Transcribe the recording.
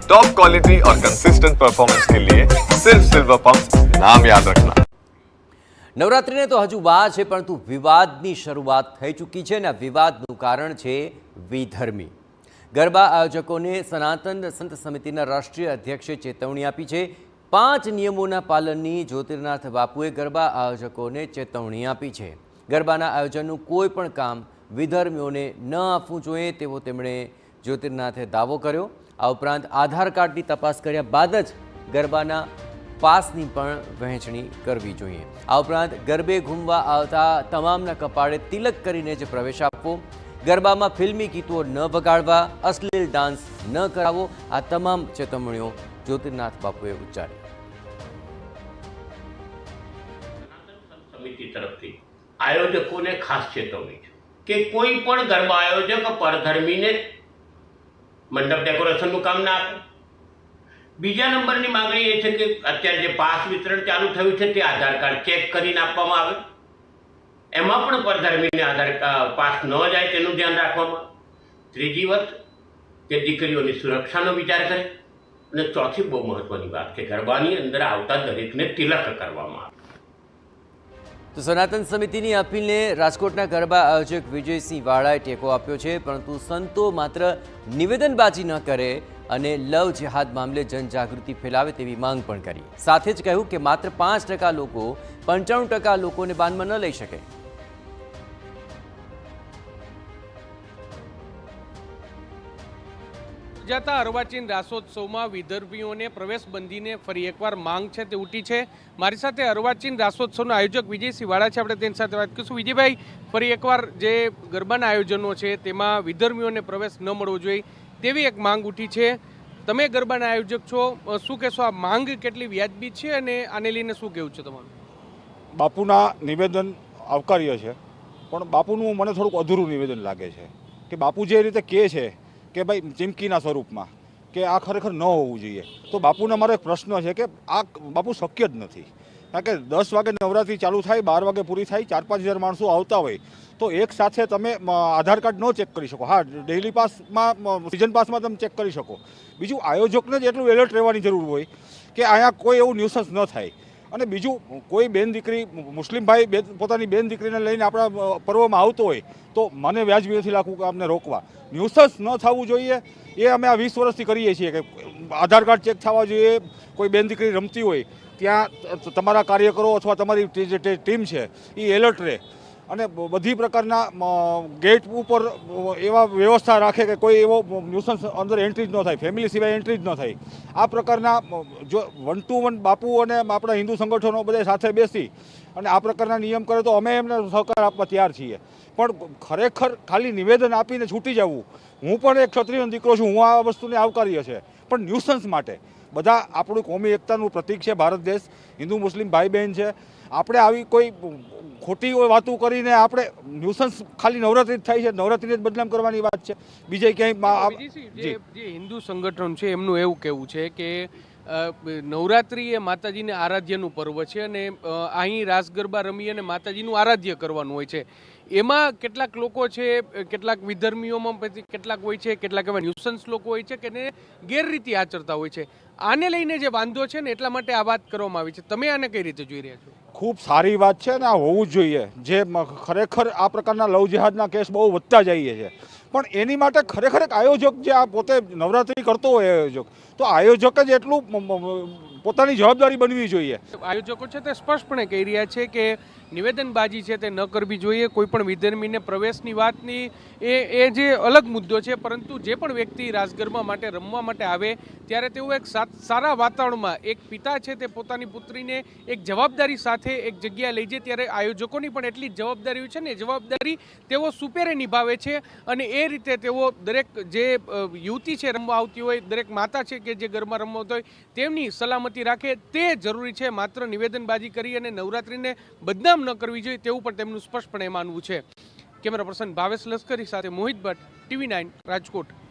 Top quality और consistent performance के लिए सिर्फ सिल्वर पंप नाम याद रखना। નવરાત્રિને તો હજુ વાર છે, પરંતુ વિવાદની શરૂઆત થઈ ચૂકી છે અને વિવાદનું કારણ છે વિધર્મી. ગરબા આયોજકોને સનાતન સંત સમિતિના રાષ્ટ્રીય અધ્યક્ષે ચેતવણી આપી છે. 5 નિયમોના પાલનની જ્યોતિર્નાથ બાપુએ ગરબા આયોજકોને ચેતવણી આપી છે. ગરબાના આયોજનનું કોઈ પણ કામ વિધર્મીઓને ન આપવું જોઈએ તેવો તેમણે જ્યોતિર્નાથે દાવો કર્યો. આ ઉપરાંત આધાર કાર્ડની તપાસ કર્યા બાદ જ ગરબાના પાસની પણ વહેંચણી કરવી જોઈએ. આ ઉપરાંત ગરબે ઘૂમવા આવતા તમામના કપાળે તિલક કરીને જ પ્રવેશ આપવો, ગરબામાં ફિલ્મી ગીતો ન વગાડવા, અશ્લીલ ડાન્સ ન કરાવવો, આ તમામ ચેતવણીઓ જ્યોતિર્નાથ બાપુએ ઉચ્ચારી. સમિતિ તરફથી આયોજકોને ખાસ ચેતવણી છે કે કોઈ પણ ગરબા આયોજક પરધર્મીને મંડપ ડેકોરેશનનું કામ ના આપે. બીજા નંબરની માંગણી એ છે કે અત્યારે જે પાસ વિતરણ ચાલુ થયું છે તે આધાર કાર્ડ ચેક કરીને આપવામાં આવે. એમાં પણ પરધર્મીને આધાર પાસ ન જાય તેનું ધ્યાન રાખવામાં આવે. ત્રીજી વાત કે દીકરીઓની સુરક્ષાનો વિચાર કરે. અને ચોથી બહુ મહત્વની વાત કે ગરબાની અંદર આવતા દરેકને તિલક કરવામાં આવે. તો સનાતન સમિતિની અપીલને રાજકોટના ગરબા આયોજક વિજયસિંહ વાળાએ ટેકો આપ્યો છે, પરંતુ સંતો માત્ર નિવેદનબાજી ન કરે અને લવ જેહાદ મામલે જનજાગૃતિ ફેલાવે તેવી માંગ પણ કરી. સાથે જ કહ્યું કે માત્ર 5% લોકો 95% લોકોને બાનમાં ન લઈ શકે. યોજાતા અર્વાચીન રાસોત્સવમાં વિધર્મીઓને પ્રવેશબંધીને ફરી એકવાર માંગ છે તે ઉઠી છે. મારી સાથે અર્વાચીન રાસોત્સવના આયોજક વિજયસિંહ વાળા છે, આપણે તેની સાથે વાત કરીશું. વિજયભાઈ, ફરી એકવાર જે ગરબાના આયોજનો છે તેમાં વિધર્મીઓને પ્રવેશ ન મળવો જોઈએ તેવી એક માંગ ઉઠી છે. તમે ગરબાના આયોજક છો, શું કહેશો? આ માંગ કેટલી વ્યાજબી છે અને આને લઈને શું કહેવું છે તમારું? બાપુના નિવેદન આવકાર્ય છે, પણ બાપુનું મને થોડુંક અધૂરું નિવેદન લાગે છે કે બાપુ જે રીતે કહે છે કે ભાઈ ચીમકીના સ્વરૂપમાં કે આ ખરેખર ન હોવું જોઈએ, તો બાપુને મારો એક પ્રશ્ન છે કે આ બાપુ શક્ય જ નથી. કારણ કે 10 વાગે નવરાત્રિ ચાલુ થાય, 12 વાગે પૂરી થાય, 4-5 હજાર માણસો આવતા હોય તો એક સાથે તમે આધાર કાર્ડ ન ચેક કરી શકો. હા, ડેઇલી પાસમાં, સિઝન પાસમાં તમે ચેક કરી શકો. બીજું, આયોજકને જ એટલું એલર્ટ રહેવાની જરૂર હોય કે અહીંયા કોઈ એવું ન્યુસન્સ ન થાય. અને બીજું, કોઈ બેન દીકરી, મુસ્લિમ ભાઈ પોતાની બેન દીકરીને લઈને આપણા પર્વમાં આવતો હોય તો મને વ્યાજબી નથી લાગતું કે અમને રોકવા. ન્યુસન્સ ન થવું જોઈએ એ અમે આ 20 વર્ષથી કરીએ છીએ કે આધાર કાર્ડ ચેક થવા જોઈએ. કોઈ બેન દીકરી રમતી હોય ત્યાં તમારા કાર્યકરો અથવા તમારી જે ટીમ છે એ એલર્ટ રહે અને બધી પ્રકારના ગેટ ઉપર એવા વ્યવસ્થા રાખે કે કોઈ એવો ન્યુસન્સ અંદર એન્ટ્રી જ ન થાય, ફેમિલી સિવાય એન્ટ્રી જ ન થાય. આ પ્રકારના જો 1 to 1 બાપુ અને આપણા હિન્દુ સંગઠનો બધા સાથે બેસી અને આ પ્રકારના નિયમ કરે તો અમે એમને સહકાર આપવા તૈયાર છીએ. પણ ખરેખર ખાલી નિવેદન આપીને છૂટી જવું, હું પણ એક ક્ષત્રિય દીકરો છું, હું આ વસ્તુને આવકાર્ય છે, પણ ન્યુસન્સ માટે બધા આપણું કોમી એકતાનું પ્રતીક છે ભારત દેશ, હિન્દુ મુસ્લિમ ભાઈ બહેન છે. આપણે આવી કોઈ ખોટી વાતો કરીને આપણે ન્યુસન્સ ખાલી નવરાત્રિ જ થાય છે, નવરાત્રિને જ બદનામ કરવાની વાત છે. બીજે ક્યાંય જે હિન્દુ સંગઠન છે એમનું એવું કહેવું છે કે નવરાત્રિ એ માતાજીને આરાધ્યનું પર્વ છે અને અહીં રાસ ગરબા રમી અને માતાજીનું આરાધ્ય કરવાનું હોય છે. એમાં કેટલાક લોકો છે, કેટલાક વિધર્મીઓમાં કેટલાક હોય છે, કેટલાક એવા ન્યુસન્સ લોકો હોય છે કે એને ગેરરીતિ આચરતા હોય છે. આને લઈને જે વાંધો છે ને એટલા માટે આ વાત કરવામાં આવી છે. તમે આને કઈ રીતે જોઈ રહ્યા છો? ખૂબ સારી વાત છે ને આ હોવું જ જોઈએ. જે ખરેખર આ પ્રકારના લવ જેહાદના કેસ બહુ વધતા જઈએ છે, પણ એની માટે ખરેખર એક આયોજક જે આ પોતે નવરાત્રિ કરતો હોય આયોજક, તો આયોજક જ એટલું પોતાની જવાબદારી બનવી જોઈએ. આયોજકો છે તે સ્પષ્ટપણે કહી રહ્યા છે કે નિવેદનબાજી છે તે ન કરવી જોઈએ. કોઈ પણ વિધર્મીને પ્રવેશની વાતની એ જે અલગ મુદ્દો છે, પરંતુ જે પણ વ્યક્તિ રાસ ગરબા માટે રમવા માટે આવે ત્યારે તેઓ એક સારા વાતાવરણમાં, એક પિતા છે તે પોતાની પુત્રીને એક જવાબદારી સાથે એક જગ્યાએ લઈ જાય ત્યારે આયોજકોની પણ એટલી જ જવાબદારી હોય છે ને, જવાબદારી તેઓ સુપેરે નિભાવે છે. અને એ રીતે તેઓ દરેક જે યુવતી છે રમવા આવતી હોય, દરેક માતા છે કે જે ગરબા રમવા આવતા હોય તેમની સલામતી રાખે તે જરૂરી છે. માત્ર નિવેદનબાજી કરી અને નવરાત્રિને બદનામ ન કરવી જોઈએ તેવું પણ તેમનું સ્પષ્ટપણે માનવું છે. કેમેરા પર્સન ભાવેશ લશ્કરી સાથે મોહિત ભટ્ટ, TV9 રાજકોટ.